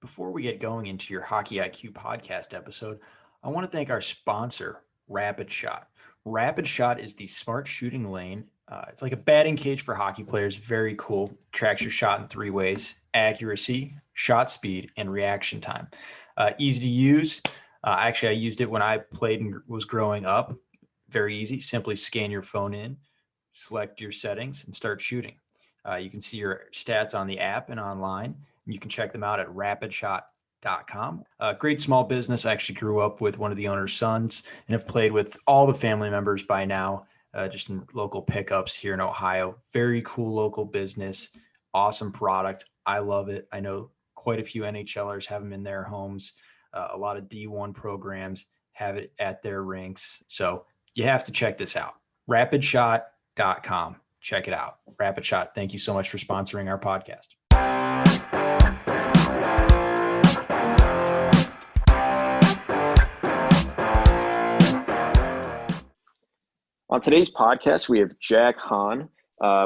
Before we get going into your Hockey IQ podcast episode, I want to thank our sponsor, Rapid Shot. Rapid Shot is the smart shooting lane. It's like a batting cage for hockey players. Very cool. Tracks your shot in three ways: accuracy, shot speed, and reaction time. Easy to use. Actually, I used it when I played and was growing up. Very easy. Simply scan your phone in, select your settings, and start shooting. You can see your stats on the app and online. You can check them out at rapidshot.com. Great small business. I actually grew up with one of the owner's sons and have played with all the family members by now, just in local pickups here in Ohio. Very cool local business. Awesome product. I love it. I know quite a few NHLers have them in their homes. A lot of D1 programs have it at their rinks. So you have to check this out. Rapidshot.com. Check it out. Rapid Shot, thank you so much for sponsoring our podcast. On today's podcast, we have Jack Hahn.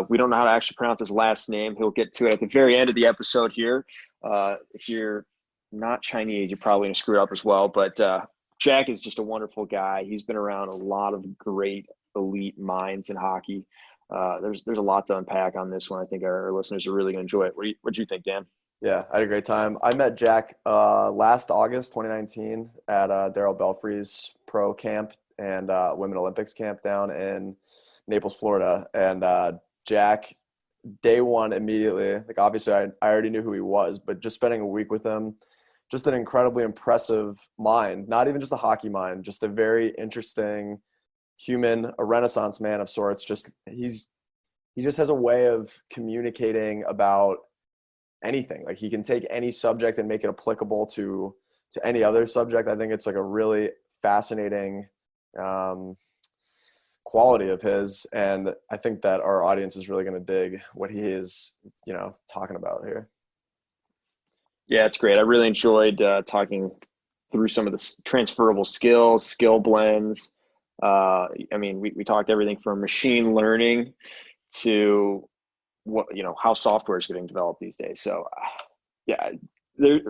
We don't know how to actually pronounce his last name. He'll get to it at the very end of the episode here. If you're not Chinese, you're probably going to screw it up as well. But Jack is just a wonderful guy. He's been around a lot of great elite minds in hockey. There's a lot to unpack on this one. I think our listeners are really going to enjoy it. What do you think, Dan? Yeah, I had a great time. I met Jack last August 2019 at Darryl Belfry's pro camp and Women Olympics camp down in Naples, Florida. And Jack, day one, immediately, like obviously I already knew who he was, but just spending a week with him, just an incredibly impressive mind, not even just a hockey mind, just a very interesting human, a Renaissance man of sorts. He just has a way of communicating about anything. Like he can take any subject and make it applicable to any other subject. I think it's like a really fascinating quality of his, and I think that our audience is really going to dig what he is, talking about here. Yeah, it's great. I really enjoyed talking through some of the transferable skills, skill blends. We talked everything from machine learning to how software is getting developed these days. So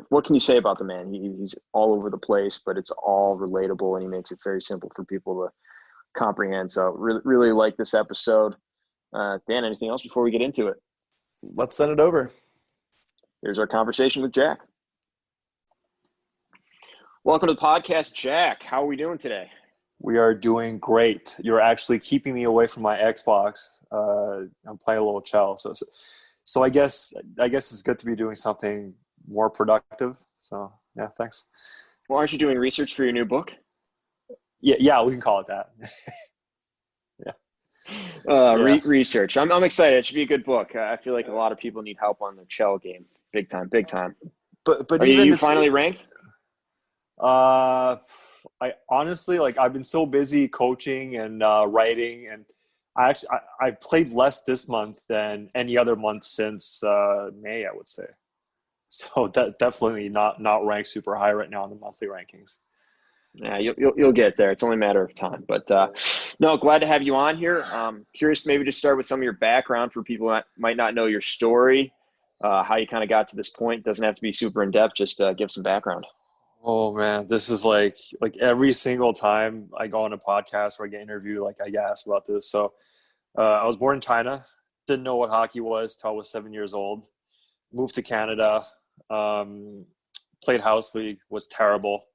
what can you say about the man? He's all over the place, but it's all relatable and he makes it very simple for people to comprehend. So really like this episode. Dan, anything else before we get into it? Let's send it over. Here's our conversation with Jack. Welcome to the podcast, Jack. How are we doing today? We are doing great. You're actually keeping me away from my Xbox. I'm playing a little cello, so I guess it's good to be doing something more productive. So yeah, thanks. Well, aren't you doing research for your new book? Yeah, we can call it that. Research. I'm excited. It should be a good book. I feel like a lot of people need help on the cello game. Big time. But are you finally ranked? I honestly, I've been so busy coaching and writing, and I've played less this month than any other month since May, I would say. So that definitely not ranked super high right now in the monthly rankings. Yeah, you'll get there. It's only a matter of time. But no, glad to have you on here. Curious, maybe to start with some of your background for people that might not know your story, how you kind of got to this point. Doesn't have to be super in depth. Just give some background. Oh man, this is like every single time I go on a podcast or I get interviewed, I get asked about this. So I was born in China, didn't know what hockey was till I was 7 years old. Moved to Canada, played house league, was terrible.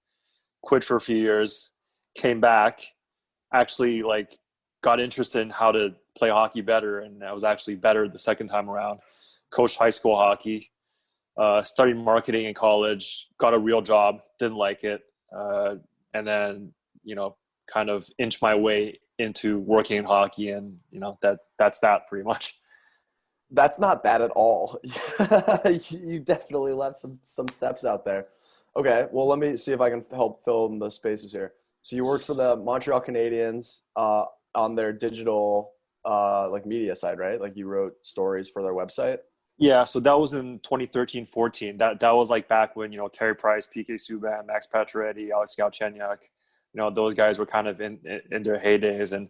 Quit for a few years, came back, actually got interested in how to play hockey better, and I was actually better the second time around. Coached high school hockey. Studied marketing in college, got a real job, didn't like it, and then kind of inched my way into working in hockey, and that's that pretty much. That's not bad at all. You definitely left some steps out there. Okay, well, let me see if I can help fill in the spaces here. So you worked for the Montreal Canadiens on their digital media side, right? You wrote stories for their website. Yeah, so that was in 2013-14. That was back when, Terry Price, PK Subban, Max Pacioretty, Alex Galchenyuk, those guys were kind of in their heydays. And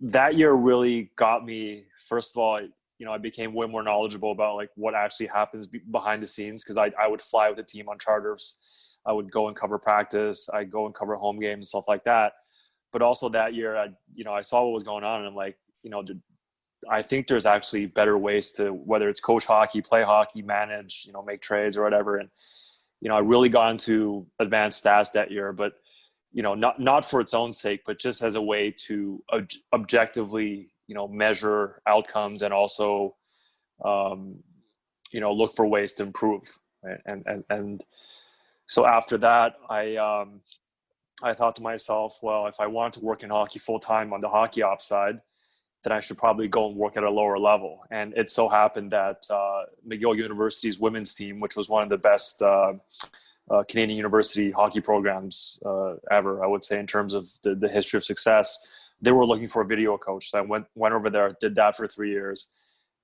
that year really got me, first of all, I became way more knowledgeable about like what actually happens behind the scenes, because I would fly with the team on charters. I would go and cover practice. I go and cover home games and stuff like that. But also that year, I saw what was going on, and I'm like, I think there's actually better ways to, whether it's coach hockey, play hockey, manage, make trades or whatever. And, I really got into advanced stats that year, but, not for its own sake, but just as a way to objectively, measure outcomes, and also, look for ways to improve. Right? And so after that, I thought to myself, well, if I want to work in hockey full time on the hockey ops side, then I should probably go and work at a lower level. And it so happened that McGill University's women's team, which was one of the best Canadian university hockey programs ever, I would say, in terms of the history of success, they were looking for a video coach. So I went over there, did that for 3 years.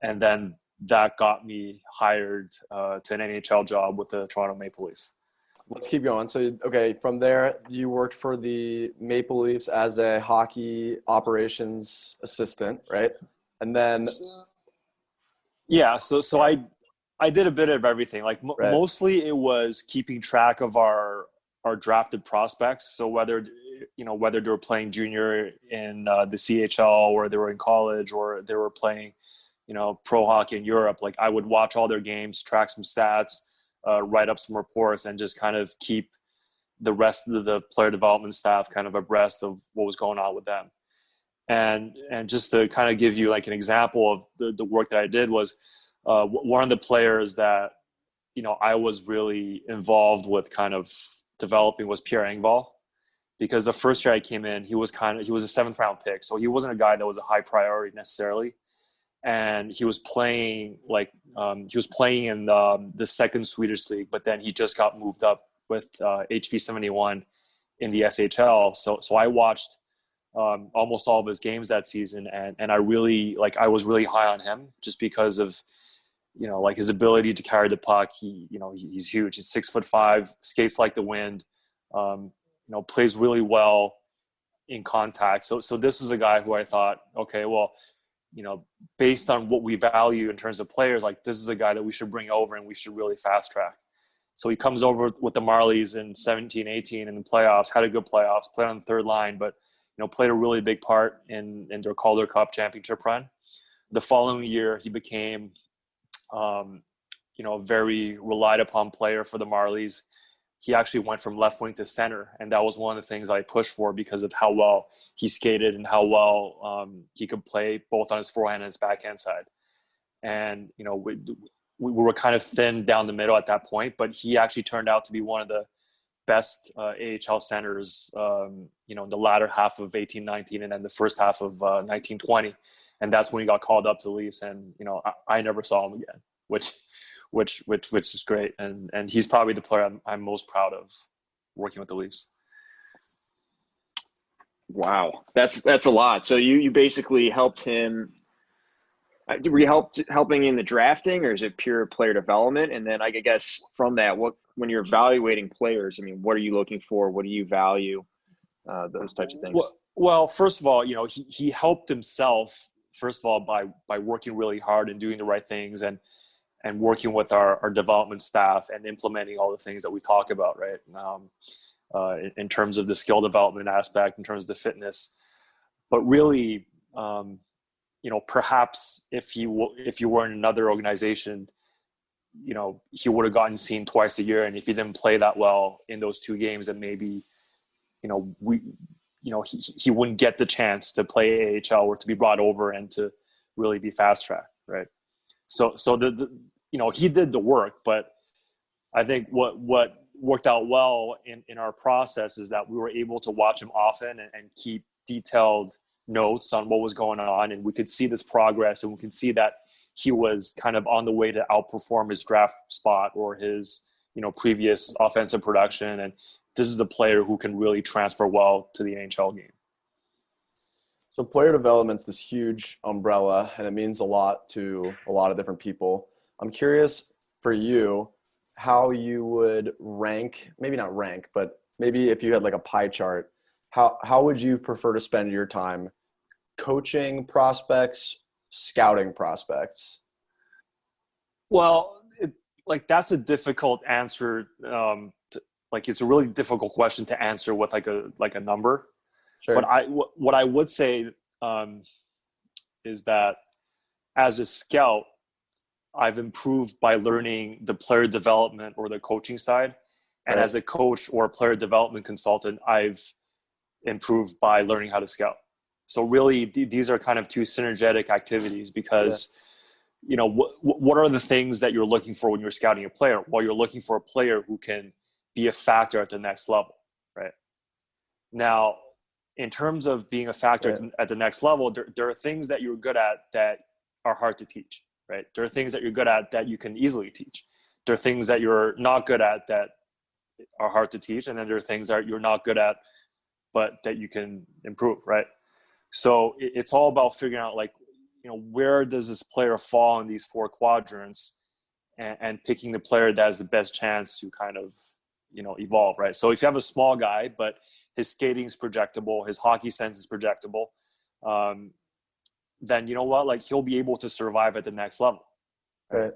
And then that got me hired to an NHL job with the Toronto Maple Leafs. Let's keep going. So, okay, from there, you worked for the Maple Leafs as a hockey operations assistant, right? And then, yeah, so I did a bit of everything. Like Right. Mostly it was keeping track of our drafted prospects. So whether they were playing junior in the CHL, or they were in college, or they were playing, pro hockey in Europe, like I would watch all their games, track some stats, write up some reports, and just kind of keep the rest of the player development staff kind of abreast of what was going on with them. And just to kind of give you like an example of the work that I did was one of the players that, I was really involved with kind of developing was Pierre Engvall, because the first year I came in, he was a 7th round pick. So he wasn't a guy that was a high priority necessarily. And he was playing in the second Swedish league, but then he just got moved up with HV71 in the SHL. So I watched almost all of his games that season, and I was really high on him just because of his ability to carry the puck. He's huge. He's 6'5", skates like the wind. Plays really well in contact. So this was a guy who I thought, okay, well, based on what we value in terms of players, like this is a guy that we should bring over and we should really fast track. So he comes over with the Marlies in 17-18 in the playoffs, had a good playoffs, played on the third line, but, played a really big part in their Calder Cup championship run. The following year, he became, a very relied upon player for the Marlies. He actually went from left wing to center, and that was one of the things I pushed for because of how well he skated and how well he could play both on his forehand and his backhand side. And we were kind of thin down the middle at that point, but he actually turned out to be one of the best AHL centers, in the latter half of 18-19 and then the first half of 19-20. And that's when he got called up to the Leafs, and I never saw him again, which is great. And he's probably the player I'm most proud of working with the Leafs. Wow, that's a lot. So you basically helped him. Were you helping in the drafting, or is it pure player development? And then I guess from that, when you're evaluating players, what are you looking for? What do you value? Those types of things. Well, first of all, he helped himself. First of all, by working really hard and doing the right things, and working with our development staff and implementing all the things that we talk about, right? In terms of the skill development aspect, in terms of the fitness, but really, perhaps if you were in another organization, he would have gotten seen twice a year, and if he didn't play that well in those 2 games, then maybe, he wouldn't get the chance to play AHL or to be brought over and to really be fast tracked, right? So he did the work, but I think what worked out well in our process is that we were able to watch him often and keep detailed notes on what was going on, and we could see this progress, and we could see that he was kind of on the way to outperform his draft spot or his previous offensive production, and this is a player who can really transfer well to the NHL game. So player development's this huge umbrella, and it means a lot to a lot of different people. I'm curious for you how you would rank, maybe not rank, but maybe if you had like a pie chart, how would you prefer to spend your time coaching prospects scouting prospects? Well, that's a difficult answer. It's a really difficult question to answer with like a number. Sure. But what I would say is that as a scout, I've improved by learning the player development or the coaching side. And Right. as a coach or a player development consultant, I've improved by learning how to scout. So really, these are kind of two synergetic activities because, what are the things that you're looking for when you're scouting a player? Well, you're looking for a player who can be a factor at the next level, right? Now, in terms of being a factor at the next level, there are things that you're good at that are hard to teach, right? There are things that you're good at that you can easily teach. There are things that you're not good at that are hard to teach. And then there are things that you're not good at, but that you can improve, right? So it's all about figuring out where does this player fall in these four quadrants and picking the player that has the best chance to kind of, evolve, right? So if you have a small guy, but his skating is projectable, his hockey sense is projectable, then you know what, he'll be able to survive at the next level. Right.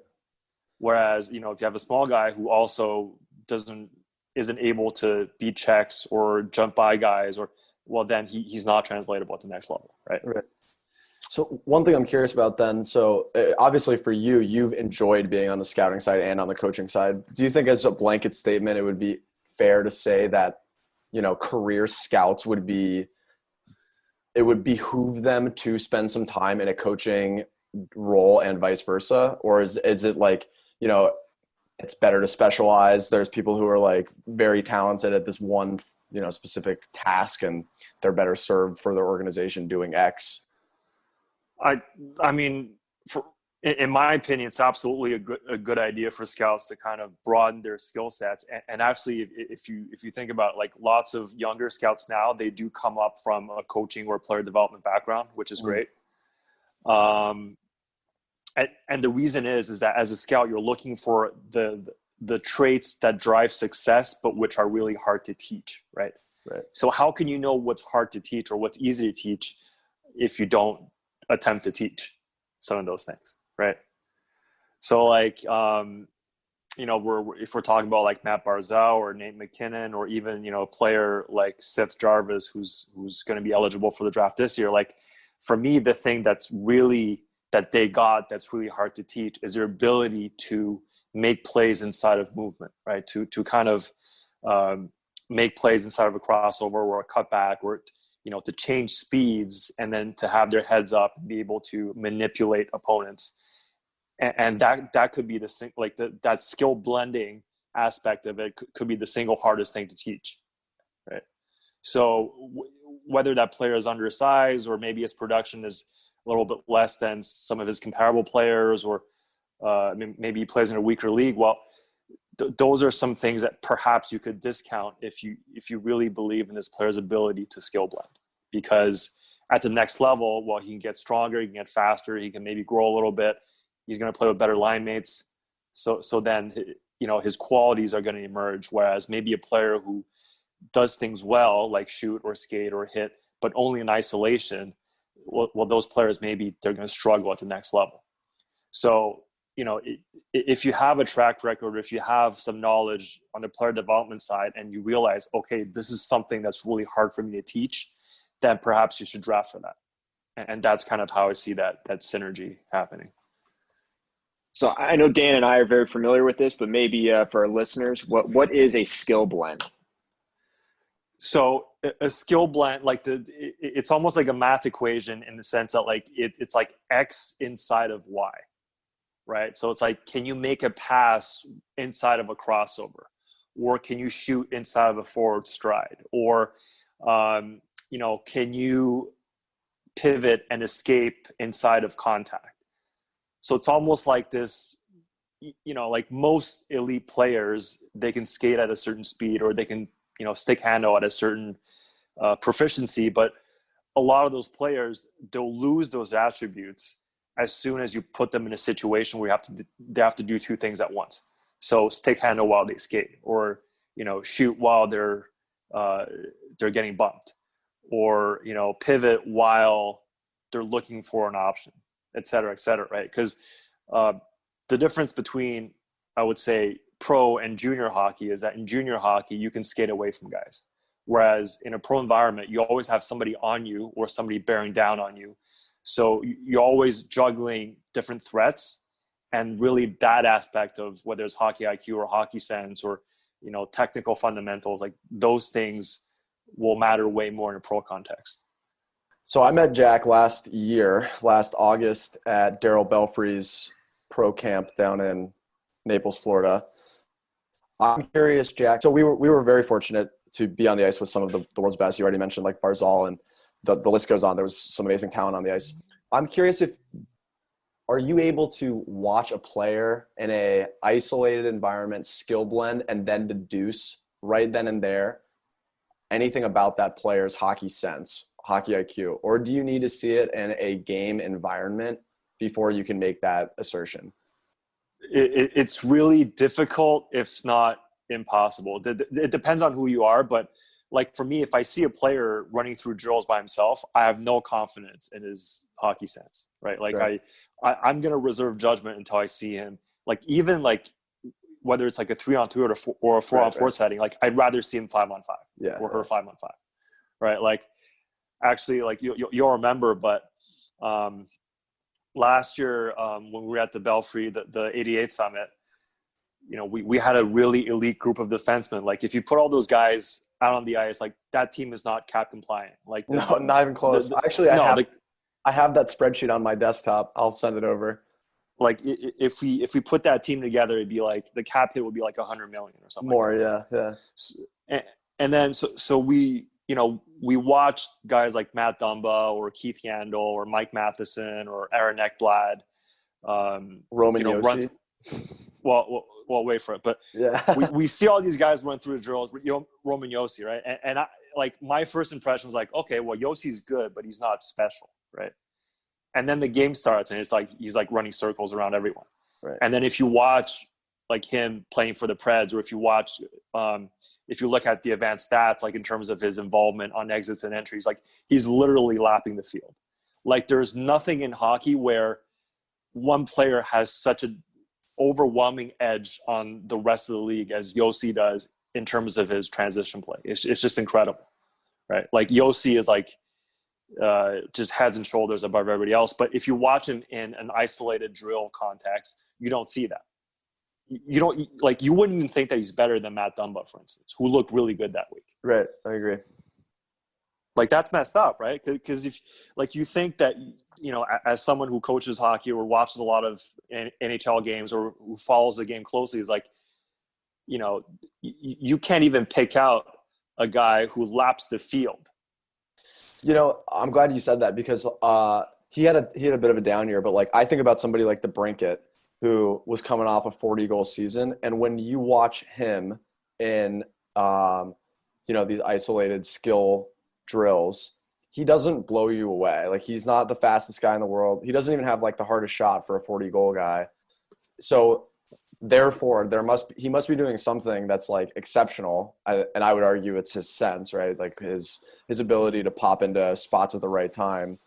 Whereas, if you have a small guy who also isn't able to beat checks or jump by guys, then he's not translatable at the next level, right? Right. So one thing I'm curious about then, so obviously for you, you've enjoyed being on the scouting side and on the coaching side. Do you think as a blanket statement, it would be fair to say that, career scouts it would behoove them to spend some time in a coaching role and vice versa? Or is it it's better to specialize? There's people who are very talented at this one, specific task, and they're better served for their organization doing X. I mean, in my opinion, it's absolutely a good idea for scouts to kind of broaden their skill sets. And actually, if you think about lots of younger scouts now, they do come up from a coaching or player development background, which is great. And the reason is that as a scout, you're looking for the traits that drive success, but which are really hard to teach, right? Right. So how can you know what's hard to teach or what's easy to teach if you don't attempt to teach some of those things, right? So if we're talking about Matt Barzal or Nate McKinnon, or even a player like Seth Jarvis who's going to be eligible for the draft this year, for me, the thing that's really hard to teach is their ability to make plays inside of movement, right? To kind of make plays inside of a crossover or a cutback, or to change speeds, and then to have their heads up and be able to manipulate opponents. And that could be that skill blending aspect of it could be the single hardest thing to teach, right? So whether that player is undersized, or maybe his production is a little bit less than some of his comparable players, or maybe he plays in a weaker league, those are some things that perhaps you could discount if you really believe in this player's ability to skill blend. Because at the next level, he can get stronger, he can get faster, he can maybe grow a little bit, he's going to play with better line mates. So then, his qualities are going to emerge. Whereas maybe a player who does things well, like shoot or skate or hit, but only in isolation, those players, maybe they're going to struggle at the next level. So, if you have a track record, if you have some knowledge on the player development side, and you realize, okay, this is something that's really hard for me to teach, then perhaps you should draft for that. And that's kind of how I see that synergy happening. So I know Dan and I are very familiar with this, but maybe for our listeners, what is a skill blend? So a skill blend, it's almost like a math equation in the sense that it's like X inside of Y. Right. So it's can you make a pass inside of a crossover, or can you shoot inside of a forward stride, or, can you pivot and escape inside of contact? So it's almost like this, most elite players, they can skate at a certain speed, or they can, stick handle at a certain proficiency. But a lot of those players, they'll lose those attributes as soon as you put them in a situation where they have to do two things at once. So stick handle while they skate, or shoot while they're getting bumped, or pivot while they're looking for an option. et cetera, right? Because the difference between, I would say, pro and junior hockey is that in junior hockey, you can skate away from guys. Whereas in a pro environment, you always have somebody on you or somebody bearing down on you. So you're always juggling different threats. And really that aspect of whether it's hockey IQ or hockey sense or, technical fundamentals, like those things will matter way more in a pro context. So I met Jack last August at Darryl Belfry's pro camp down in Naples, Florida. I'm curious, Jack. So we were very fortunate to be on the ice with some of the world's best. You already mentioned like Barzal, and the list goes on. There was some amazing talent on the ice. I'm curious are you able to watch a player in a isolated environment, skill blend, and then deduce right then and there anything about that player's hockey sense, hockey IQ? Or do you need to see it in a game environment before you can make that assertion? It's really difficult, if not impossible. It depends on who you are, but like for me, if I see a player running through drills by himself, I have no confidence in his hockey sense, right? Like sure. I'm going to reserve judgment until I see him. Like even like whether it's like a 3-on-3 or a 4-on-4 setting, like I'd rather see him 5-on-5 or her 5-on-5, right? Like actually, like you'll remember, but last year when we were at the Belfry, the 88 Summit, we had a really elite group of defensemen. Like if you put all those guys out on the ice, like that team is not cap compliant. Like no, not even close. Actually, I have that spreadsheet on my desktop. I'll send it over. Like if we put that team together, it'd be like the cap hit would be like 100 million or something. More, like yeah. And then so we watched guys like Matt Dumba or Keith Yandel or Mike Matheson or Aaron Ekblad, Roman Josi. Well, wait for it. But yeah, we see all these guys run through the drills. Roman Josi, right? And I, like my first impression was like, okay, well Yosi's good, but he's not special, right? And then the game starts, and it's like he's like running circles around everyone. Right. And then if you watch like him playing for the Preds, or if you look at the advanced stats, like in terms of his involvement on exits and entries, like he's literally lapping the field. Like there's nothing in hockey where one player has such an overwhelming edge on the rest of the league as Josi does in terms of his transition play. It's just incredible, right? Like Josi is like just heads and shoulders above everybody else. But if you watch him in an isolated drill context, you don't see that. You don't like. You wouldn't even think that he's better than Matt Dumba, for instance, who looked really good that week. Right, I agree. Like that's messed up, right? Because if like you think that as someone who coaches hockey or watches a lot of NHL games or who follows the game closely, is like, you can't even pick out a guy who laps the field. I'm glad you said that because he had a bit of a down year, but like I think about somebody like DeBrincat, who was coming off a 40-goal season. And when you watch him in, these isolated skill drills, he doesn't blow you away. Like he's not the fastest guy in the world. He doesn't even have like the hardest shot for a 40-goal guy. So therefore he must be doing something that's like exceptional. And I would argue it's his sense, right? Like his ability to pop into spots at the right time.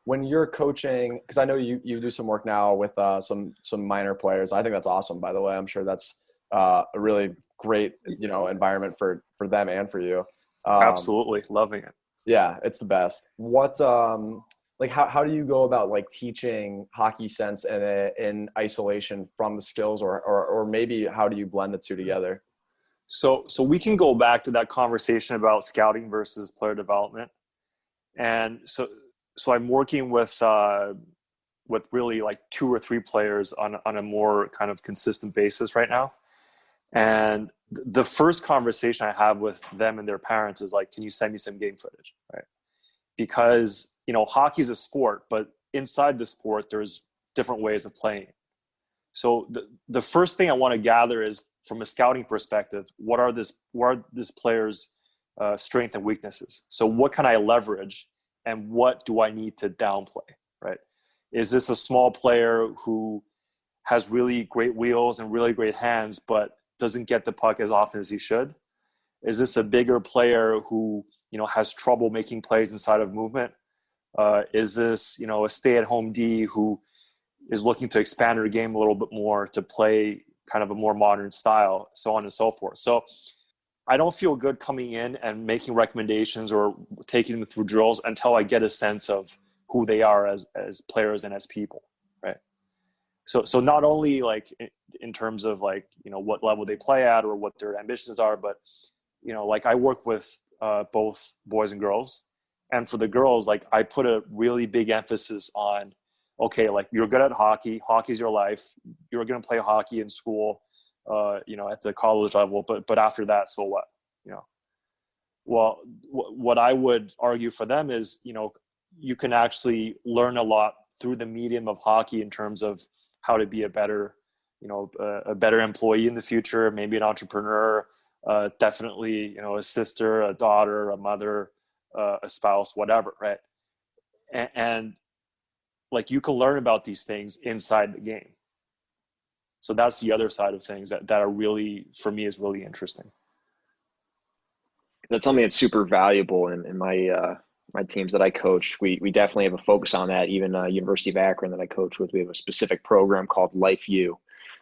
When you're coaching, because I know you do some work now with some minor players. I think that's awesome, by the way. I'm sure that's a really great, environment for them and for you. Absolutely. Loving it. Yeah, it's the best. What, how do you go about like teaching hockey sense in isolation from the skills or maybe how do you blend the two together? So we can go back to that conversation about scouting versus player development. And so I'm working with really like 2 or 3 players on a more kind of consistent basis right now. And the first conversation I have with them and their parents is like, can you send me some game footage? Right. Because, hockey is a sport, but inside the sport, there's different ways of playing. So the first thing I want to gather is from a scouting perspective, what are this player's strengths and weaknesses? So what can I leverage and what do I need to downplay, right? Is this a small player who has really great wheels and really great hands, but doesn't get the puck as often as he should? Is this a bigger player who, has trouble making plays inside of movement? Is this, a stay-at-home D who, is looking to expand their game a little bit more to play kind of a more modern style, so on and so forth. So I don't feel good coming in and making recommendations or taking them through drills until I get a sense of who they are as players and as people, right? So not only like in terms of like, you know, what level they play at or what their ambitions are, but, you know, like I work with both boys and girls. And for the girls, like I put a really big emphasis on, okay, like you're good at hockey. Hockey's your life. You're going to play hockey in school, you know, at the college level. But after that, so what? You know, well, what I would argue for them is, you know, you can actually learn a lot through the medium of hockey in terms of how to be a better, you know, a better employee in the future, maybe an entrepreneur, definitely, you know, a sister, a daughter, a mother, a spouse, whatever, right? And like you can learn about these things inside the game. So that's the other side of things that are really, for me, is really interesting. That's something that's super valuable in my my teams that I coach. We definitely have a focus on that. Even University of Akron that I coach with, we have a specific program called Life U.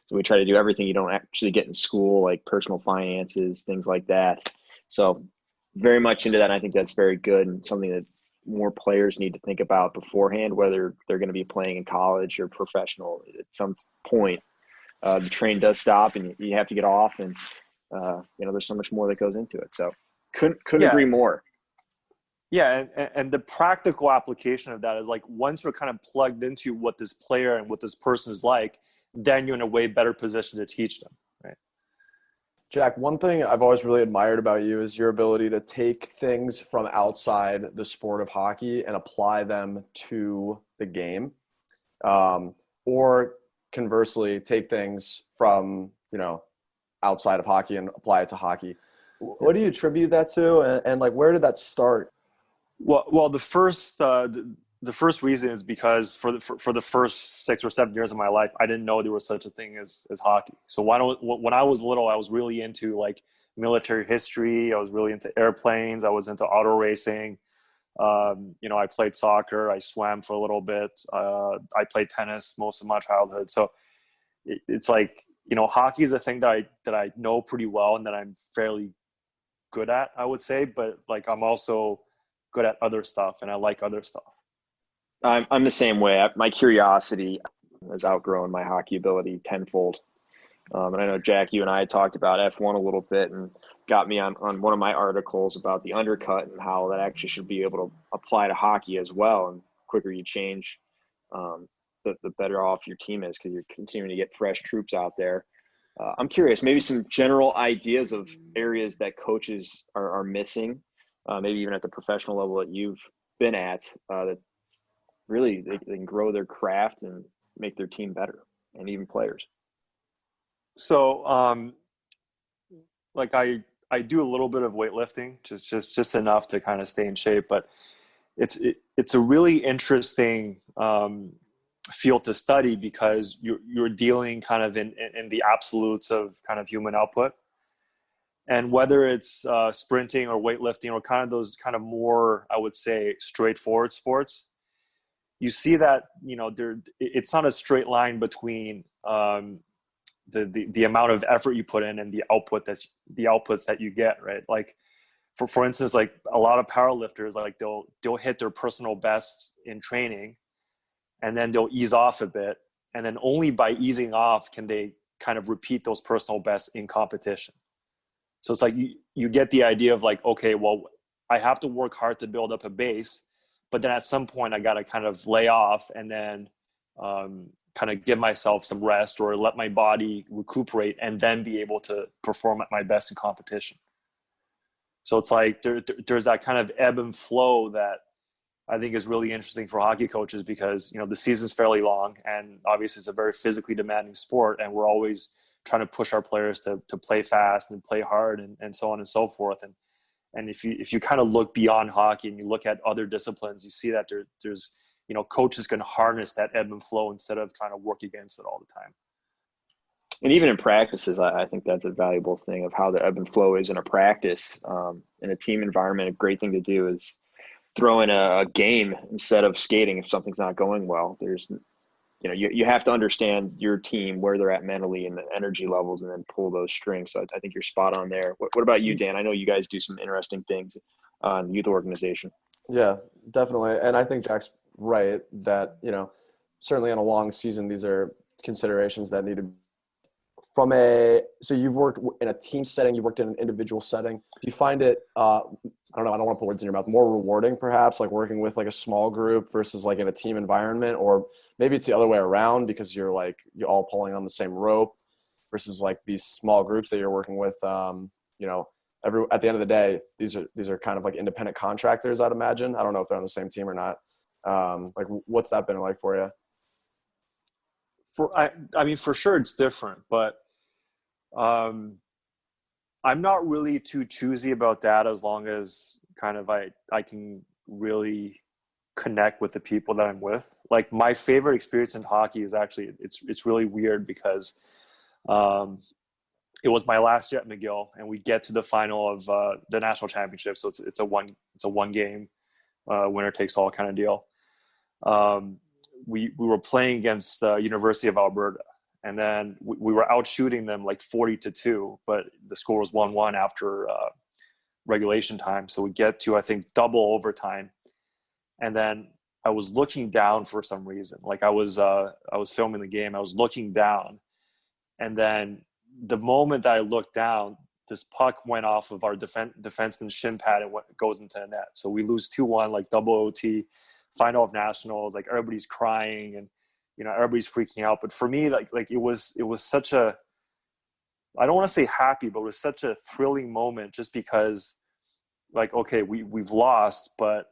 So we try to do everything you don't actually get in school, like personal finances, things like that. So very much into that. And I think that's very good and something that more players need to think about beforehand, whether they're going to be playing in college or professional. At some point, the train does stop and you have to get off, and you know, there's so much more that goes into it. So couldn't agree more. Yeah, and the practical application of that is like once you're kind of plugged into what this player and what this person is like, then you're in a way better position to teach them, right? Jack, one thing I've always really admired about you is your ability to take things from outside the sport of hockey and apply them to the game, or conversely, take things from, you know, outside of hockey and apply it to hockey. What do you attribute that to, and like where did that start? Well, the first reason is because for the first 6 or 7 years of my life, I didn't know there was such a thing as hockey. So when I was little, I was really into like military history. I was really into airplanes. I was into auto racing. You know, I played soccer. I swam for a little bit. I played tennis most of my childhood. So it's like, you know, hockey is a thing that I know pretty well and that I'm fairly good at, I would say. But like I'm also good at other stuff and I like other stuff. I'm the same way. My curiosity has outgrown my hockey ability tenfold. And I know, Jack, you and I talked about F1 a little bit and got me on one of my articles about the undercut and how that actually should be able to apply to hockey as well. And the quicker you change, the better off your team is because you're continuing to get fresh troops out there. I'm curious, maybe some general ideas of areas that coaches are missing, maybe even at the professional level that you've been at, that really they can grow their craft and make their team better, and even players. So like I do a little bit of weightlifting, just enough to kind of stay in shape, but it's a really interesting field to study because you're dealing kind of in the absolutes of kind of human output, and whether it's sprinting or weightlifting or kind of those kind of more, I would say, straightforward sports, you see that, you know, it's not a straight line between the amount of effort you put in and the outputs that you get, right? Like for instance, like a lot of powerlifters, like they'll hit their personal bests in training and then they'll ease off a bit, and then only by easing off can they kind of repeat those personal bests in competition. So it's like you get the idea of like, okay, well, I have to work hard to build up a base, but then at some point I got to kind of lay off and then kind of give myself some rest or let my body recuperate and then be able to perform at my best in competition. So it's like there's that kind of ebb and flow that I think is really interesting for hockey coaches because, you know, the season's fairly long and obviously it's a very physically demanding sport, and we're always trying to push our players to play fast and play hard and so on and so forth. And if you kind of look beyond hockey and you look at other disciplines, you see that there's, you know, coaches can harness that ebb and flow instead of trying to work against it all the time. And even in practices, I think that's a valuable thing of how the ebb and flow is in a practice. In a team environment, a great thing to do is throw in a game instead of skating if something's not going well. There's, you you have to understand your team, where they're at mentally and the energy levels, and then pull those strings. So I think you're spot on there. What about you, Dan? I know you guys do some interesting things in the youth organization. Yeah, definitely. And I think Jack's right that, certainly in a long season, these are considerations that need to so you've worked in a team setting, you've worked in an individual setting. Do you find it, I don't know, I don't want to put words in your mouth, more rewarding perhaps, like working with like a small group versus like in a team environment? Or maybe it's the other way around because you're all pulling on the same rope versus like these small groups that you're working with, at the end of the day, these are kind of like independent contractors, I'd imagine. I don't know if they're on the same team or not. What's that been like for you? I mean, for sure it's different, but I'm not really too choosy about that as long as kind of I can really connect with the people that I'm with. Like my favorite experience in hockey is actually, it's really weird because it was my last year at McGill, and we get to the final of the national championship. So it's a one game winner takes all kind of deal. We were playing against the University of Alberta, and then we were out shooting them like 40-2, but the score was 1-1 after regulation time. So we get to, I think, double overtime. And then I was looking down for some reason. Like I was filming the game. I was looking down, and then the moment that I looked down, this puck went off of our defenseman's shin pad and goes into the net. So we lose 2-1, like double OT, final of nationals. Like everybody's crying and everybody's freaking out. But for me, like it was such a, I don't want to say happy, but it was such a thrilling moment just because, like, okay, we've lost, but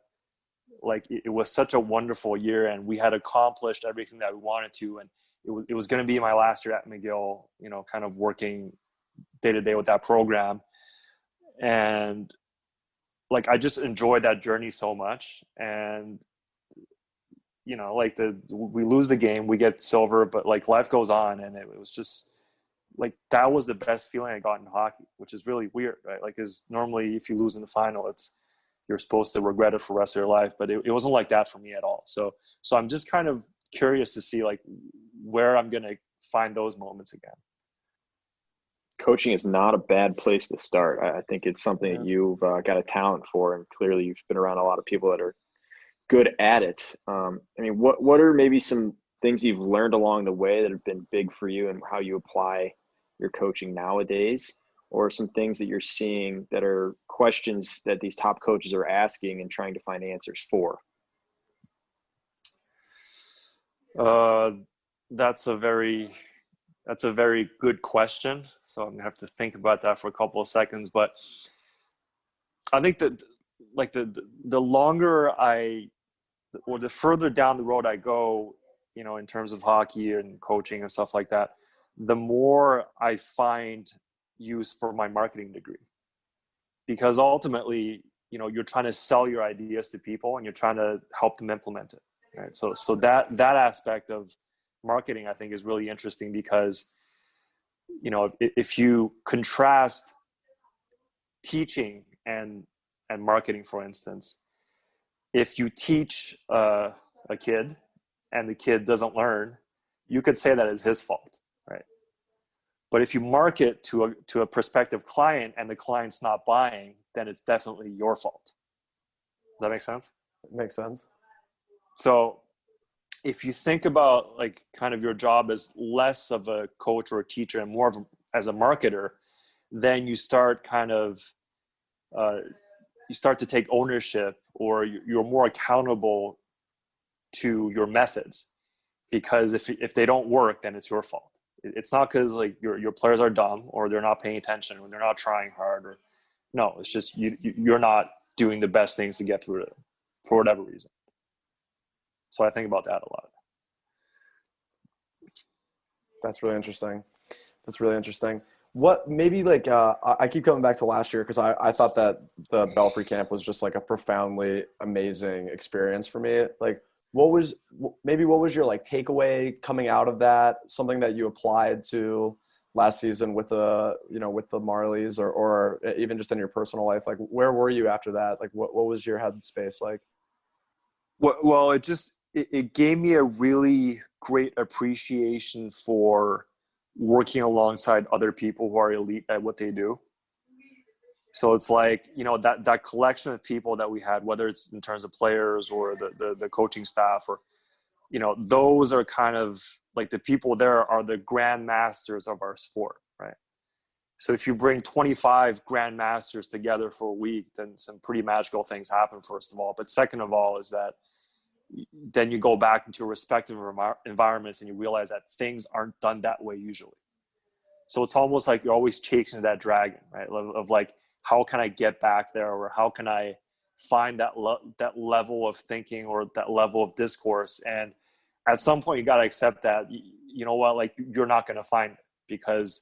like it was such a wonderful year, and we had accomplished everything that we wanted to, and it was going to be my last year at McGill, kind of working day to day with that program, and like I just enjoyed that journey so much. And like we lose the game, we get silver, but like life goes on, and it was just like that was the best feeling I got in hockey, which is really weird, right? Like, because normally if you lose in the final, you're supposed to regret it for the rest of your life, but it wasn't like that for me at all. So I'm just kind of curious to see like where I'm going to find those moments again. Coaching is not a bad place to start. I think it's something that you've got a talent for, and clearly you've been around a lot of people that are good at it. I mean, what are maybe some things you've learned along the way that have been big for you and how you apply your coaching nowadays, or some things that you're seeing that are questions that these top coaches are asking and trying to find answers for? That's a very good question. So I'm gonna have to think about that for a couple of seconds. But I think that like the longer or the further down the road I go, in terms of hockey and coaching and stuff like that, the more I find use for my marketing degree, because ultimately, you're trying to sell your ideas to people and you're trying to help them implement it. Right. So that aspect of marketing, I think, is really interesting because, if you contrast teaching and marketing, for instance, if you teach a kid and the kid doesn't learn, you could say that is his fault, right? But if you market to a prospective client and the client's not buying, then it's definitely your fault. Does that make sense? It makes sense. So if you think about like kind of your job as less of a coach or a teacher and more as a marketer, then you start kind of you start to take ownership, or you're more accountable to your methods, because if they don't work, then it's your fault. It's not because like your players are dumb or they're not paying attention or they're not trying hard, or no, it's just you're not doing the best things to get through it for whatever reason. So I think about that a lot. That's really interesting. What maybe like I keep coming back to last year because I thought that the Belfry camp was just like a profoundly amazing experience for me. Like what was your like takeaway coming out of that? Something that you applied to last season with the Marlies, or even just in your personal life? Like where were you after that? Like what was your headspace like? Well, it gave me a really great appreciation for working alongside other people who are elite at what they do. So it's like, you know, that collection of people that we had, whether it's in terms of players or the coaching staff, or, you know, those are kind of like the people there are the grandmasters of our sport, right? So if you bring 25 grandmasters together for a week, then some pretty magical things happen, first of all. But second of all is that then you go back into respective environments and you realize that things aren't done that way usually. So it's almost like you're always chasing that dragon, right? Of like, how can I get back there, or how can I find that level of thinking or that level of discourse? And at some point you got to accept that, you know what, like you're not going to find it, because,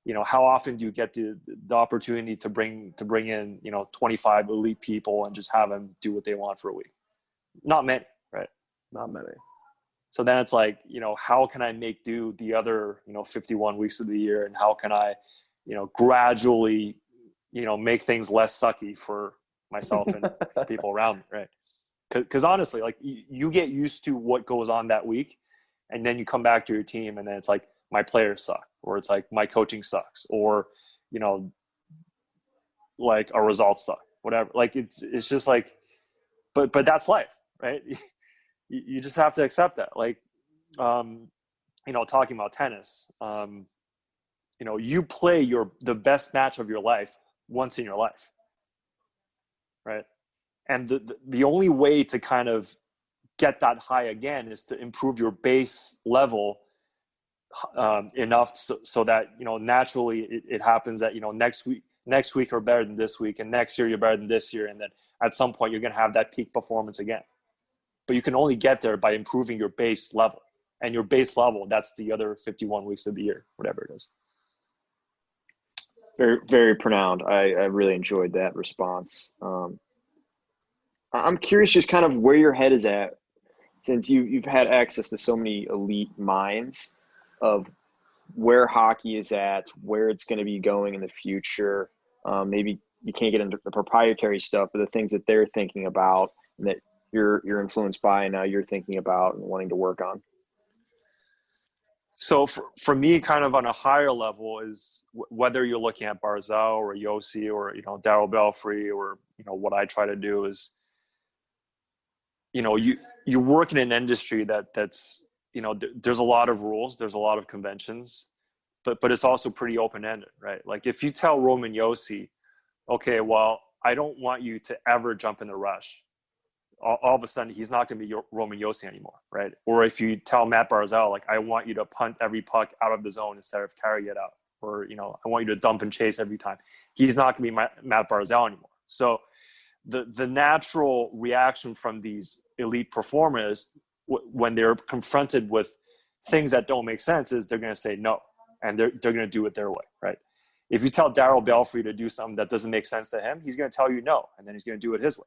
you know, how often do you get the opportunity to bring in, you know, 25 elite people and just have them do what they want for a week? Not many, right? Not many. So then it's like, you know, how can I make do the other, you know, 51 weeks of the year, and how can I, you know, gradually, you know, make things less sucky for myself and people around me, right? Because honestly, like you get used to what goes on that week, and then you come back to your team, and then it's like, my players suck, or it's like my coaching sucks, or, you know, like our results suck, whatever. Like it's just like, but that's life, right? You just have to accept that. Like, you know, talking about tennis, you know, you play the best match of your life once in your life, right? And the only way to kind of get that high again is to improve your base level enough so that, you know, naturally it happens that, you know, next week you're better than this week, and next year you're better than this year, and then at some point you're going to have that peak performance again. But you can only get there by improving your base level, and your base level, that's the other 51 weeks of the year, whatever it is. Very, very profound. I really enjoyed that response. I'm curious just kind of where your head is at, since you've had access to so many elite minds, of where hockey is at, where it's going to be going in the future. Maybe you can't get into the proprietary stuff, but the things that they're thinking about and that you're influenced by, and now you're thinking about and wanting to work on. So for me, kind of on a higher level, is whether you're looking at Barzal or Yossi or, you know, Darryl Belfry, or, you know, what I try to do is, you know, you work in an industry that's, you know, there's a lot of rules, there's a lot of conventions, but it's also pretty open-ended, right? Like if you tell Roman Yossi, okay, well, I don't want you to ever jump in the rush, all of a sudden he's not going to be Roman Yossi anymore, right? Or if you tell Matt Barzal, like, I want you to punt every puck out of the zone instead of carry it out, or, you know, I want you to dump and chase every time, he's not going to be Matt Barzal anymore. So the natural reaction from these elite performers when they're confronted with things that don't make sense is they're going to say no, and they're going to do it their way, right? If you tell Darryl Belfry to do something that doesn't make sense to him, he's going to tell you no, and then he's going to do it his way.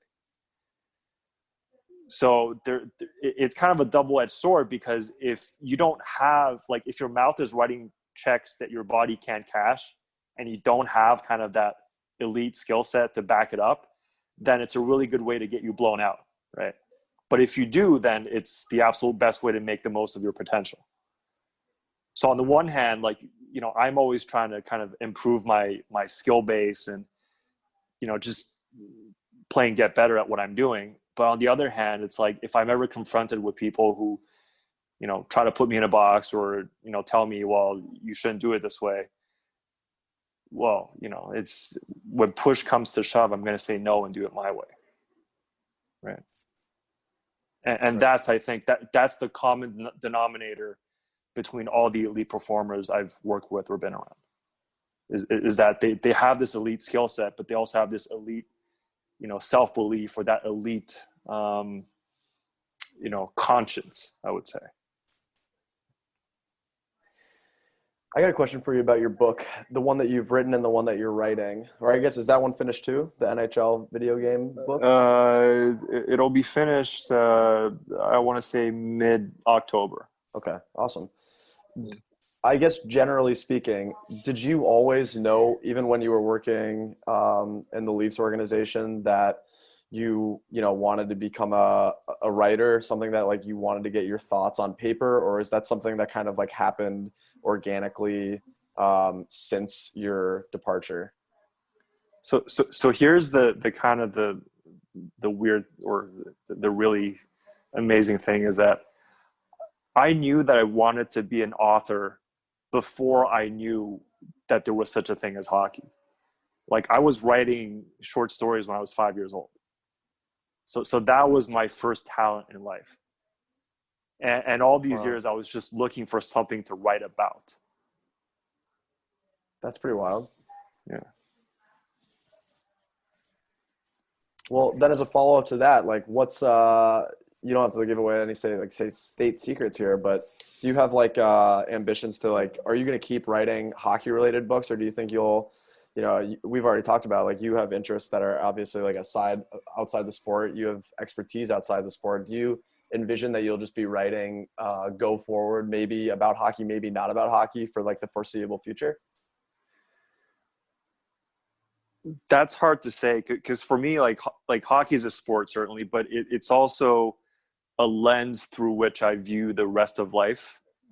So it's kind of a double-edged sword, because if you don't have, like, if your mouth is writing checks that your body can't cash, and you don't have kind of that elite skill set to back it up, then it's a really good way to get you blown out, right? But if you do, then it's the absolute best way to make the most of your potential. So on the one hand, like, you know, I'm always trying to kind of improve my skill base and, you know, just play and get better at what I'm doing. But on the other hand, it's like, if I'm ever confronted with people who, you know, try to put me in a box, or, you know, tell me, well, you shouldn't do it this way. Well, you know, it's when push comes to shove, I'm going to say no and do it my way. Right. And that's, I think that's the common denominator between all the elite performers I've worked with or been around, is that they have this elite skill set, but they also have this elite, you know, self-belief, or that elite, you know, conscience, I would say. I got a question for you about your book, the one that you've written and the one that you're writing. Or I guess, is that one finished too, the NHL video game book? It'll be finished, I want to say mid-October. Okay, awesome. I guess generally speaking, did you always know, even when you were working in the Leafs organization, that wanted to become a writer, something that like you wanted to get your thoughts on paper, or is that something that kind of like happened organically since your departure? So here's the kind of the weird or the really amazing thing is that I knew that I wanted to be an author before I knew that there was such a thing as hockey. Like I was writing short stories when I was 5 years old. So that was my first talent in life. And all these years I was just looking for something to write about. That's pretty wild. Yeah. Well, then as a follow-up to that, like what's you don't have to give away any state secrets here, but do you have like ambitions to like, are you going to keep writing hockey related books, or do you think you'll, we've already talked about like you have interests that are obviously like outside the sport, you have expertise outside the sport. Do you envision that you'll just be writing go forward, maybe about hockey, maybe not about hockey for like the foreseeable future? That's hard to say because for me, like hockey is a sport certainly, but it's also a lens through which I view the rest of life.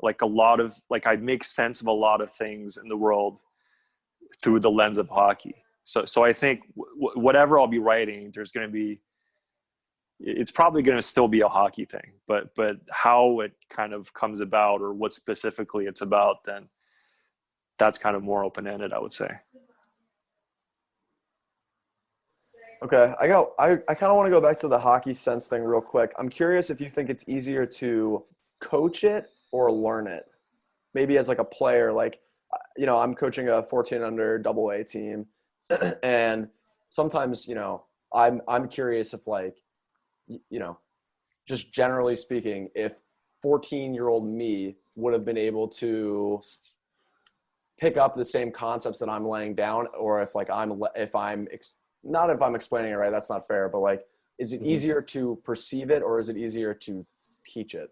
Like I make sense of a lot of things in the world through the lens of hockey. So I think whatever I'll be writing, it's probably going to still be a hockey thing, but how it kind of comes about or what specifically it's about, then that's kind of more open-ended, I would say. Okay, I kind of want to go back to the hockey sense thing real quick. I'm curious if you think it's easier to coach it or learn it. Maybe as like a player, like, I'm coaching a 14 under AA team, and sometimes, I'm curious if like, just generally speaking, if 14-year-old me would have been able to pick up the same concepts that I'm laying down, or if like not if I'm explaining it right, that's not fair, but like, is it easier to perceive it or is it easier to teach it?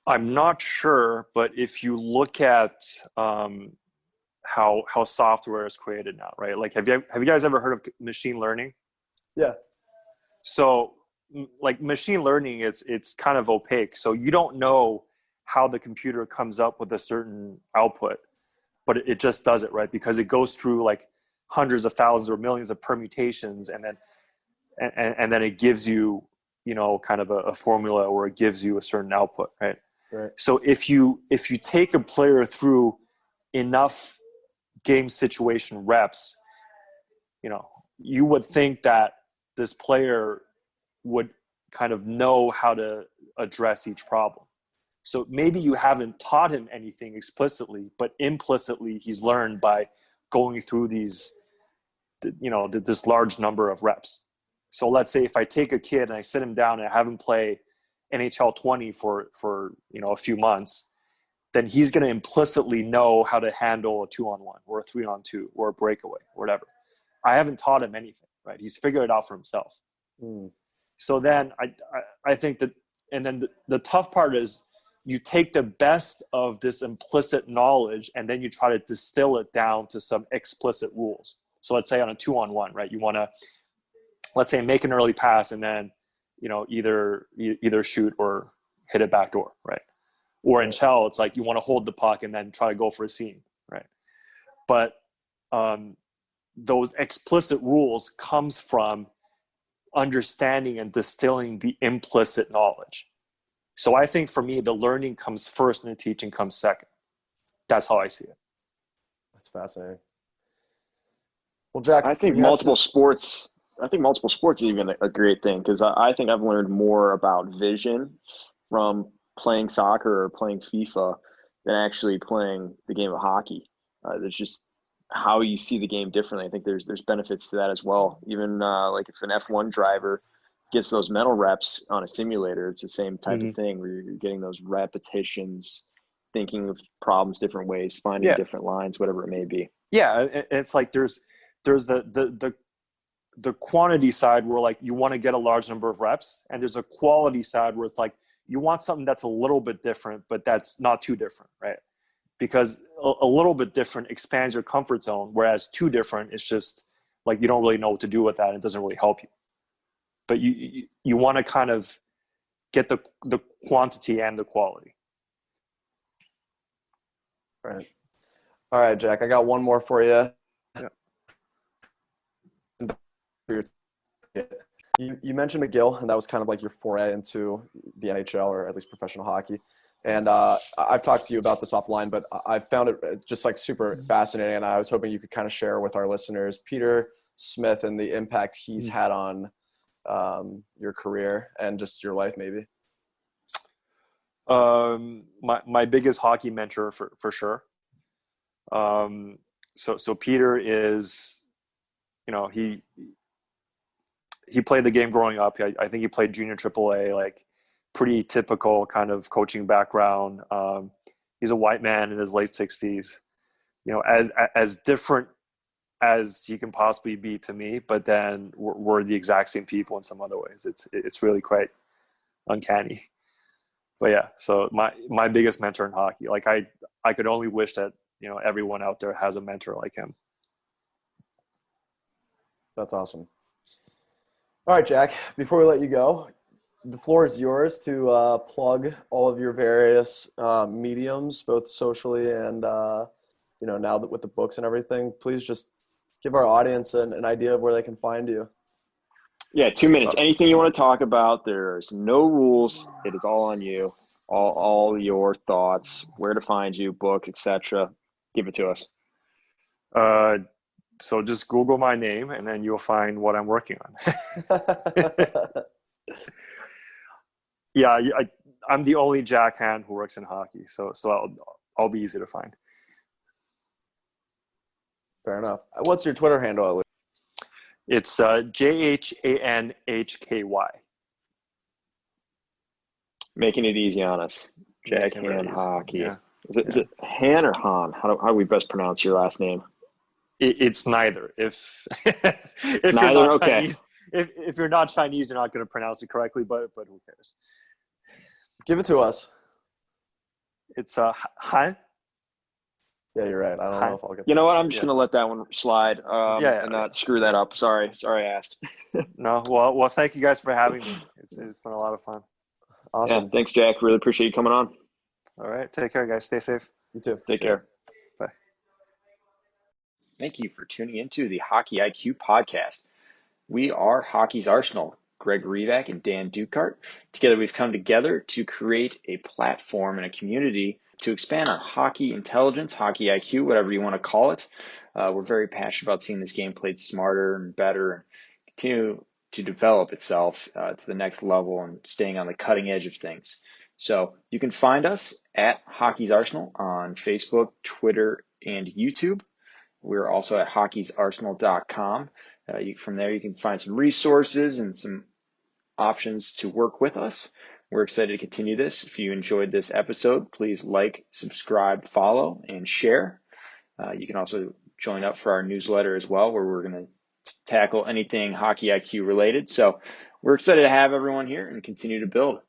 I'm not sure, but if you look at how software is created now, right? Like, have you guys ever heard of machine learning? Yeah. So like machine learning, it's kind of opaque. So you don't know how the computer comes up with a certain output, but it just does it, right? Because it goes through like hundreds of thousands or millions of permutations, and then it gives you, kind of a formula, or it gives you a certain output, right? Right. So if you take a player through enough game situation reps, you would think that this player would kind of know how to address each problem. So maybe you haven't taught him anything explicitly, but implicitly he's learned by going through these, this large number of reps. So let's say if I take a kid and I sit him down and I have him play NHL 20 for a few months, then he's going to implicitly know how to handle a 2-on-1 or a 3-on-2 or a breakaway or whatever. I haven't taught him anything, right? He's figured it out for himself. So then I think that, and then the tough part is you take the best of this implicit knowledge and then you try to distill it down to some explicit rules. So let's say on a 2-on-1, right? You want to, let's say, make an early pass and then, either shoot or hit it backdoor, right? Or in shell, it's like you want to hold the puck and then try to go for a seam, right? But those explicit rules comes from understanding and distilling the implicit knowledge. So I think for me, the learning comes first and the teaching comes second. That's how I see it. That's fascinating. Well, Jack, I think multiple sports is even a great thing, because I think I've learned more about vision from playing soccer or playing FIFA than actually playing the game of hockey. There's just how you see the game differently. I think there's benefits to that as well. Even like if an F1 driver gets those mental reps on a simulator, it's the same type of thing where you're getting those repetitions, thinking of problems different ways, finding different lines, whatever it may be. Yeah, it's like there's the quantity side where like you want to get a large number of reps, and there's a quality side where it's like you want something that's a little bit different, but that's not too different, right? Because a little bit different expands your comfort zone, whereas too different is just like you don't really know what to do with that, and it doesn't really help you. But you want to kind of get the quantity and the quality. Right. All right, Jack, I got one more for you. Yeah. You mentioned McGill, and that was kind of like your foray into the NHL, or at least professional hockey. And I've talked to you about this offline, but I found it just like super fascinating. And I was hoping you could kind of share with our listeners Peter Smith and the impact he's had on your career and just your life, maybe. My biggest hockey mentor for sure. So Peter is, he played the game growing up. I think he played junior AAA, like pretty typical kind of coaching background. He's a white man in his late 60s, as different as he can possibly be to me, but then we're the exact same people in some other ways. It's really quite uncanny. But yeah, so my biggest mentor in hockey, like I could only wish that, everyone out there has a mentor like him. That's awesome. All right, Jack, before we let you go, the floor is yours to plug all of your various mediums, both socially and, now that with the books and everything. Please just give our audience an idea of where they can find you. Yeah, 2 minutes. Anything you want to talk about, there's no rules. It is all on you. All your thoughts, where to find you, book, etc. Give it to us. So just Google my name, and then you'll find what I'm working on. Yeah, I'm the only Jack Han who works in hockey, so I'll be easy to find. Fair enough. What's your Twitter handle? It's JHANHKY. Making it easy on us. Jack Han Hockey. Yeah. Is it Han or Han? How do we best pronounce your last name? It's neither. If Neither, you're not okay. Chinese, if you're not Chinese, you're not going to pronounce it correctly. But who cares? Give it to us. It's Han. Yeah, you're right. I don't know if I'll get. You know what? I'm just going to let that one slide and not screw that up. Sorry I asked. No, well, thank you guys for having me. It's been a lot of fun. Awesome. Yeah, thanks, Jack. Really appreciate you coming on. All right, take care, guys. Stay safe. You too. Take care. Bye. Thank you for tuning into the Hockey IQ podcast. We are Hockey's Arsenal, Greg Revac and Dan Dukart. Together we've come together to create a platform and a community to expand our hockey intelligence, hockey IQ, whatever you want to call it. We're very passionate about seeing this game played smarter and better and continue to develop itself to the next level and staying on the cutting edge of things. So you can find us at Hockey's Arsenal on Facebook, Twitter, and YouTube. We're also at hockeysarsenal.com. From there, you can find some resources and some options to work with us. We're excited to continue this. If you enjoyed this episode, please like, subscribe, follow, and share. You can also join up for our newsletter as well, where we're going to tackle anything Hockey IQ related. So we're excited to have everyone here and continue to build.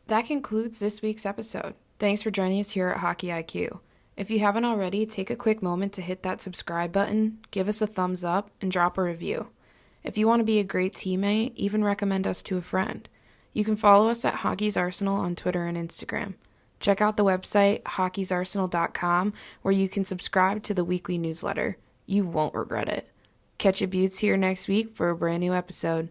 That concludes this week's episode. Thanks for joining us here at Hockey IQ. If you haven't already, take a quick moment to hit that subscribe button, give us a thumbs up, and drop a review. If you want to be a great teammate, even recommend us to a friend. You can follow us at Hockey's Arsenal on Twitter and Instagram. Check out the website, hockeysarsenal.com, where you can subscribe to the weekly newsletter. You won't regret it. Catch your buttes here next week for a brand new episode.